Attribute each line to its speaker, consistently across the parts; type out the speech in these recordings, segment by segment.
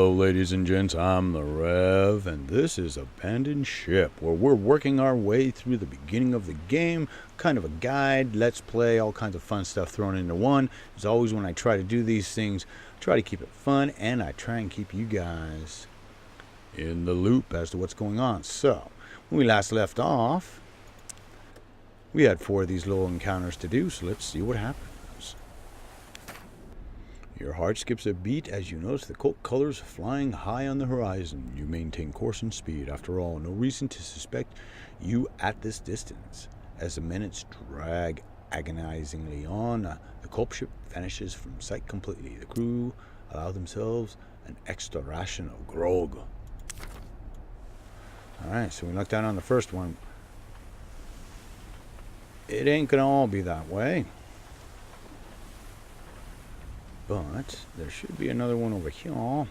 Speaker 1: Hello ladies and gents, I'm the Rev, and this is Abandoned Ship, where we're working our way through the beginning of the game, kind of a guide, let's play, all kinds of fun stuff thrown into one. As always, when I try to do these things, I try to keep it fun, and I try and keep you guys in the loop as to what's going on. So, when we last left off, we had 4 of these little encounters to do, so let's see what happens. Your heart skips a beat as you notice the cult colors flying high on the horizon. You maintain course and speed. After all, no reason to suspect you at this distance. As the minutes drag agonizingly on, the cult ship vanishes from sight completely. The crew allow themselves an extra ration of grog. Alright, so we looked down on the first one. It ain't gonna all be that way. But there should be another one over here.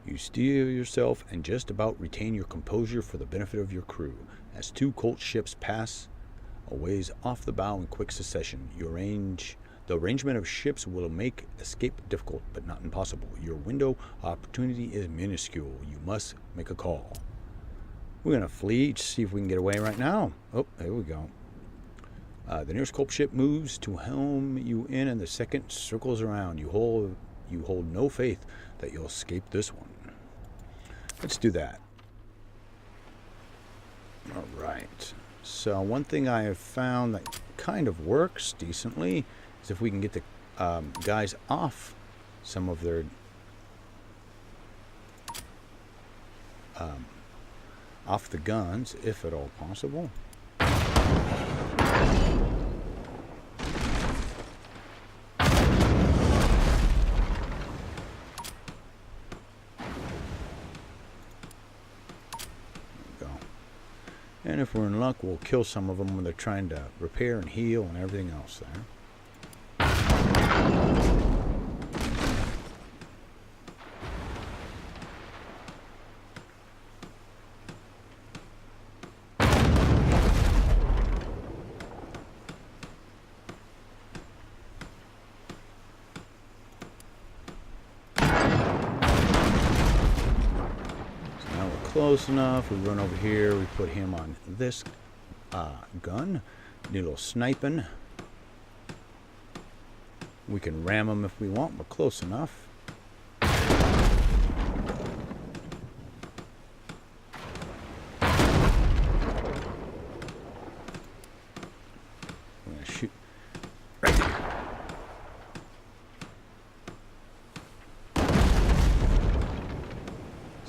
Speaker 1: You steel yourself and just about retain your composure for the benefit of your crew. As 2 cult ships pass a ways off the bow in quick succession, the arrangement of ships will make escape difficult but not impossible. Your window of opportunity is minuscule. You must make a call. We're going to flee to see if we can get away right now. Oh, there we go. The nearest cult ship moves to helm you in, and the second circles around. You hold no faith that you'll escape this one. Let's do that. All right. So one thing I have found that kind of works decently is if we can get the guys off some of their off the guns, if at all possible. And if we're in luck, we'll kill some of them when they're trying to repair and heal and everything else there. Close enough. We run over here. We put him on this gun. Do a little sniping. We can ram him if we want. We're close enough. I'm gonna shoot right there.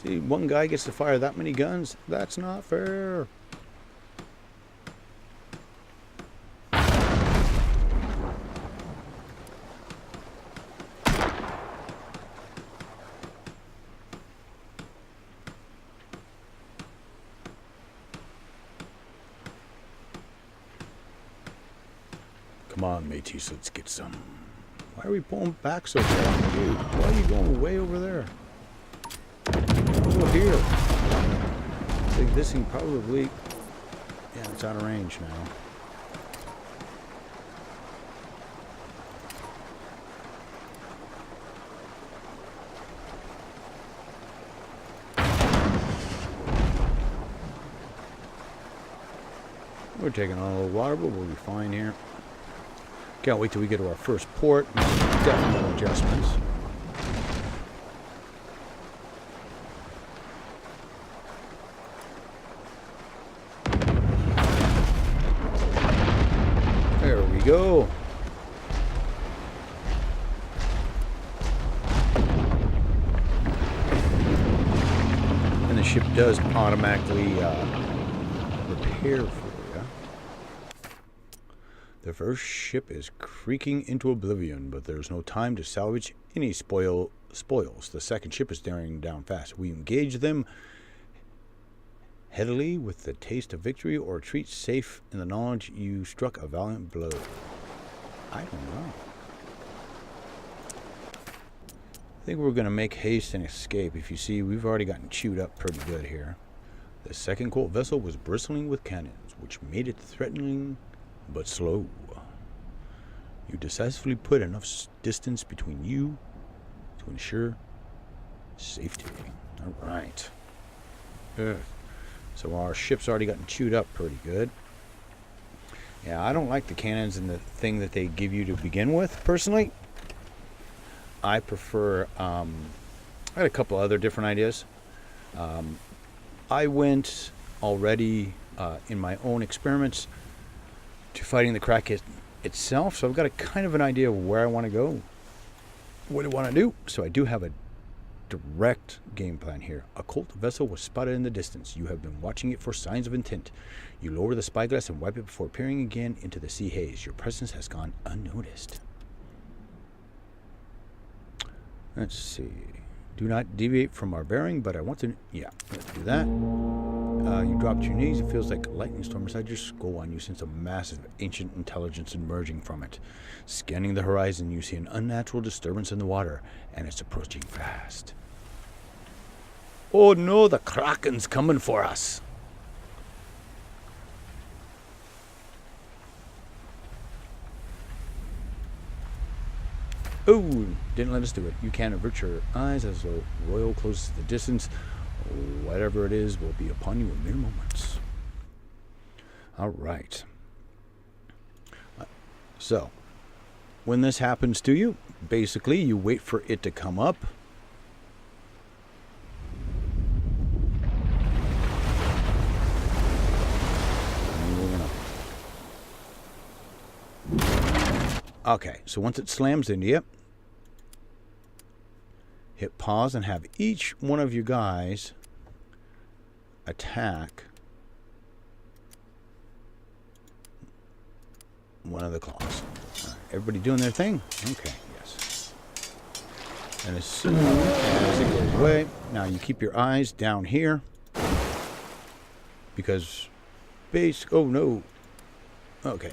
Speaker 1: See, one guy gets to fire that many guns? That's not fair. Come on, mateys, let's get some. Why are we pulling back so far, dude? Why are you going way over there? Over here. I think this thing probably, yeah, it's out of range now. We're taking on a little water, but we'll be fine here. Can't wait till we get to our first port. Definitely adjustments. Go. And the ship does automatically repair for you. The first ship is creaking into oblivion, but there's no time to salvage any spoils. The second ship is staring down fast. We engage them headily with the taste of victory, or retreat safe in the knowledge you struck a valiant blow. I don't know. I think we're going to make haste and escape. If you see, we've already gotten chewed up pretty good here. The second cult vessel was bristling with cannons, which made it threatening but slow. You decisively put enough distance between you to ensure safety. All right. Good. So our ship's already gotten chewed up pretty good. Yeah, I don't like the cannons and the thing that they give you to begin with, personally. I prefer, I had a couple other different ideas. I went already in my own experiments to fighting the crack itself, so I've got a kind of an idea of where I want to go, what I want to do. So I do have a direct game plan here. A Colt vessel was spotted in the distance. You have been watching it for signs of intent. You lower the spyglass and wipe it before peering again into the sea haze. Your presence has gone unnoticed. Let's see. Do not deviate from our bearing, but I want to... Yeah, let's do that. You drop to your knees. It feels like a lightning storm inside your skull, and you sense a massive ancient intelligence emerging from it. Scanning the horizon, you see an unnatural disturbance in the water, and it's approaching fast. Oh no, the Kraken's coming for us. Oh, didn't let us do it. You can't avert your eyes as the royal closes the distance. Whatever it is will be upon you in mere moments. All right. So, when this happens to you, basically you wait for it to come up. Okay, so once it slams into you, hit pause and have each one of you guys attack one of the claws. Right, everybody doing their thing? Okay, yes. And as soon as it goes away, now you keep your eyes down here because oh no. Okay.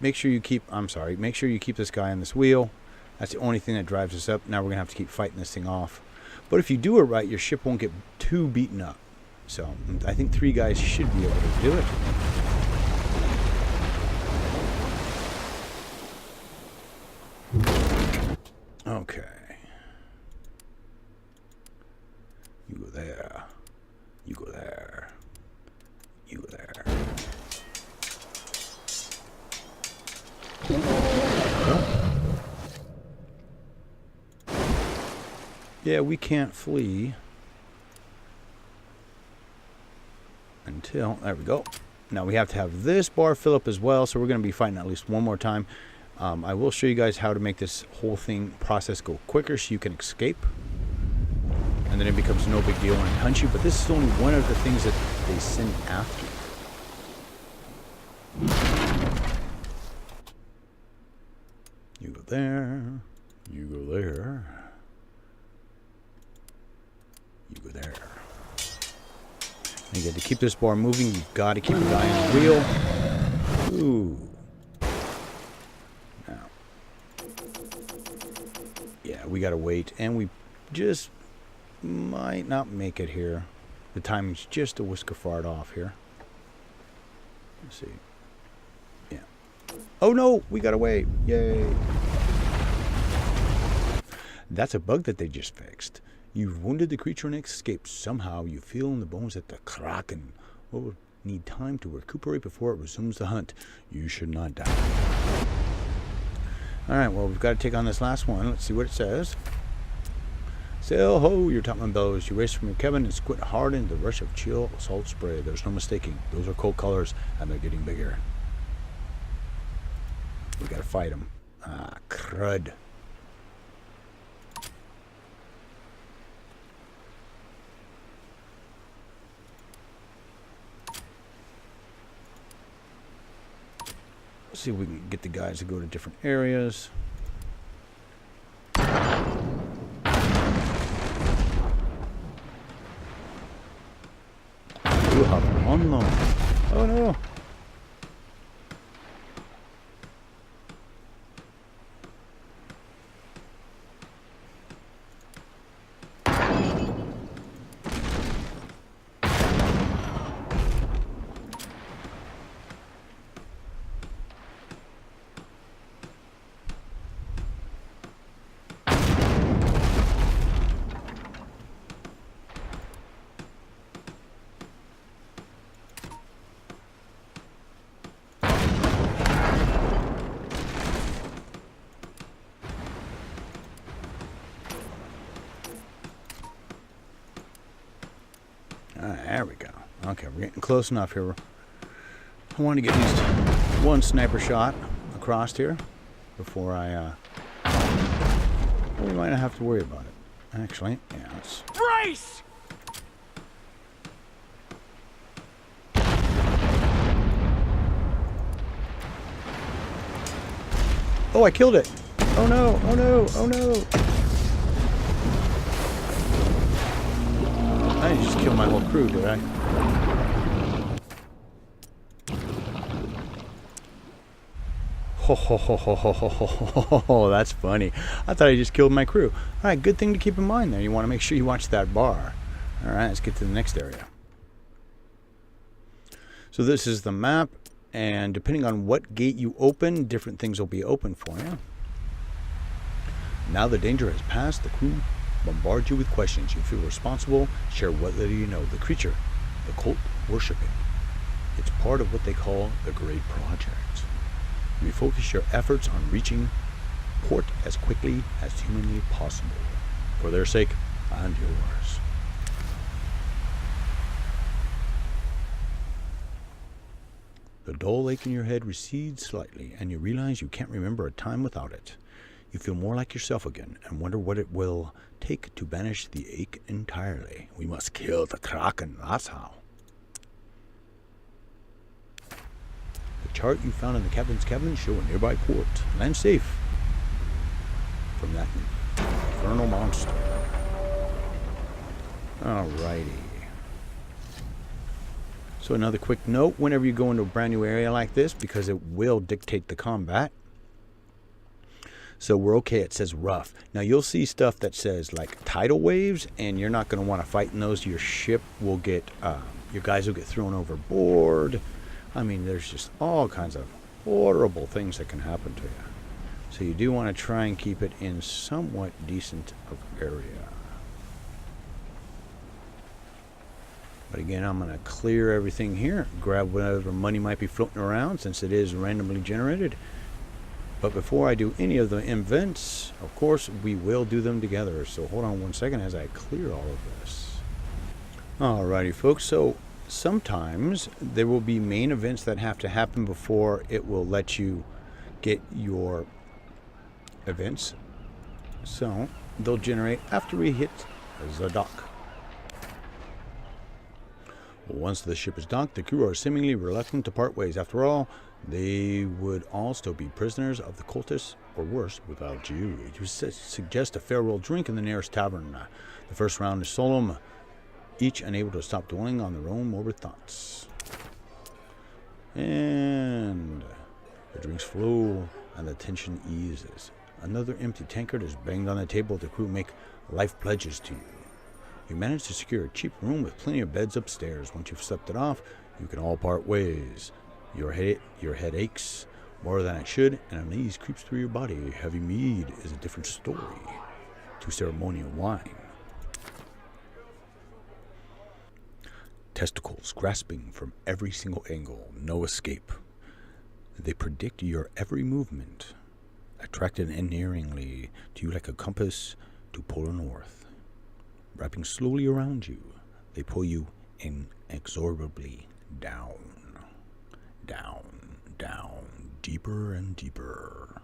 Speaker 1: Make sure you keep this guy on this wheel. That's the only thing that drives us up. Now we're going to have to keep fighting this thing off. But if you do it right, your ship won't get too beaten up. So I think 3 guys should be able to do it. Okay. You go there. You go there. You go there. Yeah, we can't flee until... There we go. Now we have to have this bar fill up as well, so we're going to be fighting at least one more time. I will show you guys how to make this whole process go quicker so you can escape. And then it becomes no big deal when it hunts you, but this is only one of the things that they send after you. You go there. You go there. You go there. And you got to keep this bar moving. You've got to keep your eye on the wheel. Ooh. Now. Yeah, we got to wait. And we just might not make it here. The timing's just a whisker far off here. Let's see. Yeah. Oh no, we got to wait. Yay. That's a bug that they just fixed. You've wounded the creature and escaped. Somehow you feel in the bones that the Kraken will need time to recuperate before it resumes the hunt. You should not die. Alright, well, we've got to take on this last one. Let's see what it says. Sail ho, your topman bellows. You race from your cabin and squint hard into the rush of chill salt spray. There's no mistaking. Those are cold colors, and they're getting bigger. We got to fight them. Ah, crud. Let's see if we can get the guys to go to different areas. You have on them. Oh no. Okay, we're getting close enough here. I want to get at least one sniper shot across here before I, we might not have to worry about it. Actually, yeah, let's...
Speaker 2: Brace!
Speaker 1: Oh, I killed it! Oh no, oh no, oh no! I didn't just kill my whole crew, did I? Ho ho ho ho ho ho ho ho, that's funny. I thought I just killed my crew. Alright, good thing to keep in mind there. You want to make sure you watch that bar. Alright, let's get to the next area. So this is the map, and depending on what gate you open, different things will be open for you. Now the danger has passed, the crew bombard you with questions. You feel responsible, share what little you know. The creature, the cult worshipping. It's part of what they call the Great Project. We focus your efforts on reaching port as quickly as humanly possible. For their sake and yours. The dull ache in your head recedes slightly, and you realize you can't remember a time without it. You feel more like yourself again, and wonder what it will take to banish the ache entirely. We must kill the Kraken, that's how. The chart you found in the captain's cabin show a nearby port. Land safe from that infernal monster. Alrighty. So another quick note, whenever you go into a brand new area like this, because it will dictate the combat. So we're okay, it says rough. Now you'll see stuff that says like tidal waves, and you're not going to want to fight in those. Your ship will get, your guys will get thrown overboard. I mean, there's just all kinds of horrible things that can happen to you. So you do want to try and keep it in somewhat decent of area. But again, I'm going to clear everything here. Grab whatever money might be floating around, since it is randomly generated. But before I do any of the events, of course, we will do them together. So hold on one second as I clear all of this. Alrighty, folks. So sometimes there will be main events that have to happen before it will let you get your events. So they'll generate after we hit the dock. Once the ship is docked, the crew are seemingly reluctant to part ways. After all, they would all still be prisoners of the cultists, or worse, without you. You suggest a farewell drink in the nearest tavern. The first round is solemn, each unable to stop dwelling on their own morbid thoughts. And the drinks flow, and the tension eases. Another empty tankard is banged on the table. The crew make life pledges to you. You manage to secure a cheap room with plenty of beds upstairs. Once you've slept it off, you can all part ways. Your head aches more than it should, and unease creeps through your body. Heavy mead is a different story to ceremonial wine. Testicles grasping from every single angle, no escape. They predict your every movement, attracted endearingly to you like a compass to polar north. Wrapping slowly around you, they pull you inexorably down, down, down, deeper and deeper.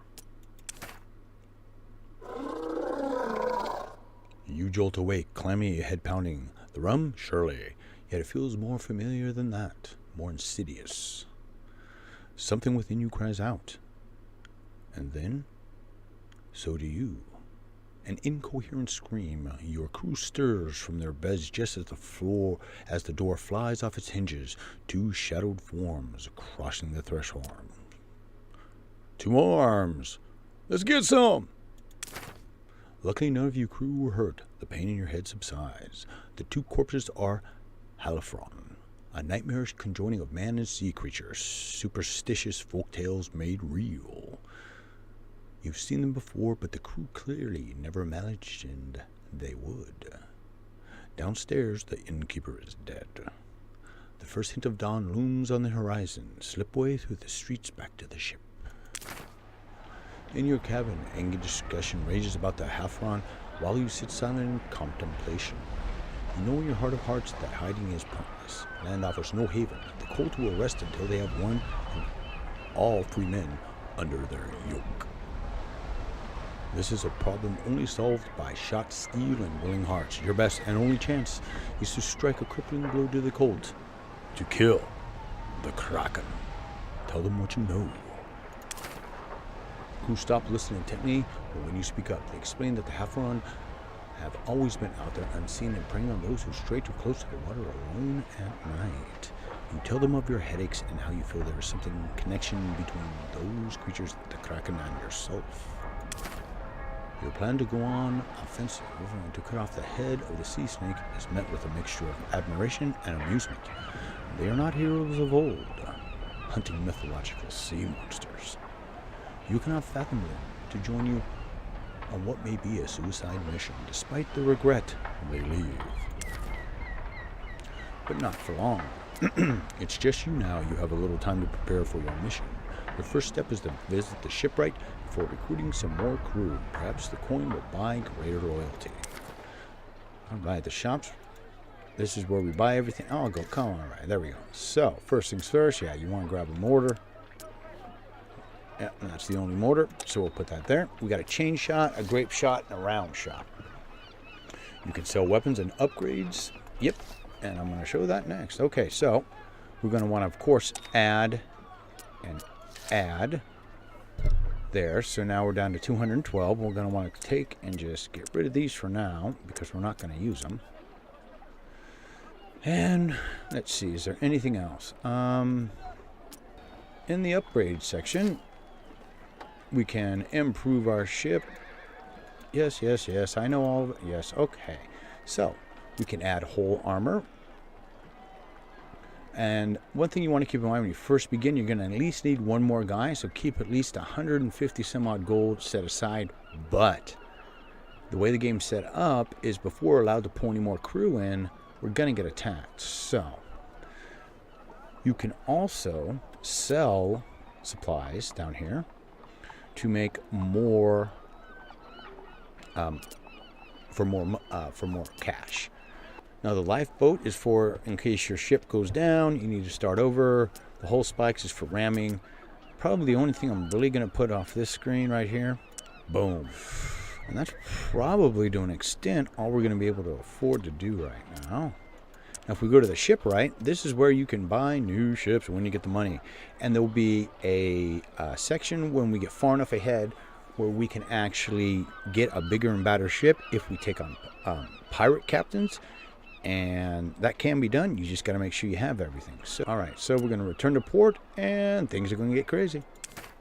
Speaker 1: You jolt awake, clammy, head pounding. The rum? Surely. Yet it feels more familiar than that, more insidious. Something within you cries out. And then, so do you. An incoherent scream. Your crew stirs from their beds just as the door flies off its hinges. Two shadowed forms crossing the threshold. 2 more arms. Let's get some. Luckily, none of you crew were hurt. The pain in your head subsides. The 2 corpses are Halifron, a nightmarish conjoining of man and sea creatures, superstitious folktales made real. You've seen them before, but the crew clearly never imagined they would. Downstairs, the innkeeper is dead. The first hint of dawn looms on the horizon. Slip away through the streets back to the ship. In your cabin, angry discussion rages about the Halifron while you sit silent in contemplation. You know in your heart of hearts that hiding is pointless. Land offers no haven. The Colt will rest until they have won and all free men under their yoke. This is a problem only solved by shot steel and willing hearts. Your best and only chance is to strike a crippling blow to the Colt. To kill the Kraken. Tell them what you know. Crew stop listening intently when you speak up. They explain that the Haveron have always been out there unseen and preying on those who stray too close to the water alone at night. You tell them of your headaches and how you feel there is something connection between those creatures, the Kraken, and yourself. Your plan to go on offensive and to cut off the head of the sea snake is met with a mixture of admiration and amusement. They are not heroes of old, hunting mythological sea monsters. You cannot fathom them to join you on what may be a suicide mission, despite the regret they leave. But not for long. It's just you now. You have a little time to prepare for your mission. Your first step is to visit the shipwright before recruiting some more crew. Perhaps the coin will buy greater loyalty. Alright, the shops. This is where we buy everything. Oh, go. Come on. Alright, there we go. So, first things first. Yeah, you want to grab a mortar. Yeah, and that's the only mortar. So we'll put that there. We got a chain shot, a grape shot, and a round shot. You can sell weapons and upgrades. Yep. And I'm going to show that next. Okay, so we're going to want to, of course, add and add there. So now we're down to 212. We're going to want to take and just get rid of these for now because we're not going to use them. And let's see, is there anything else? In the upgrade section, we can improve our ship. Yes, yes, yes. I know all of it. Yes, okay. So we can add whole armor. And one thing you want to keep in mind when you first begin, you're going to at least need one more guy. So keep at least 150 some odd gold set aside. But the way the game's set up is before we're allowed to pull any more crew in, we're going to get attacked. So you can also sell supplies down here to make more for more cash. Now the lifeboat is for in case your ship goes down, you need to start over. The hull spikes is for ramming. Probably the only thing I'm really going to put off this screen right here. Boom. And that's probably to an extent all we're going to be able to afford to do right now. Now if we go to the shipwright, this is where you can buy new ships when you get the money. And there'll be a section when we get far enough ahead where we can actually get a bigger and badder ship if we take on pirate captains. And that can be done. You just got to make sure you have everything. So, all right, so we're going to return to port, and things are going to get crazy.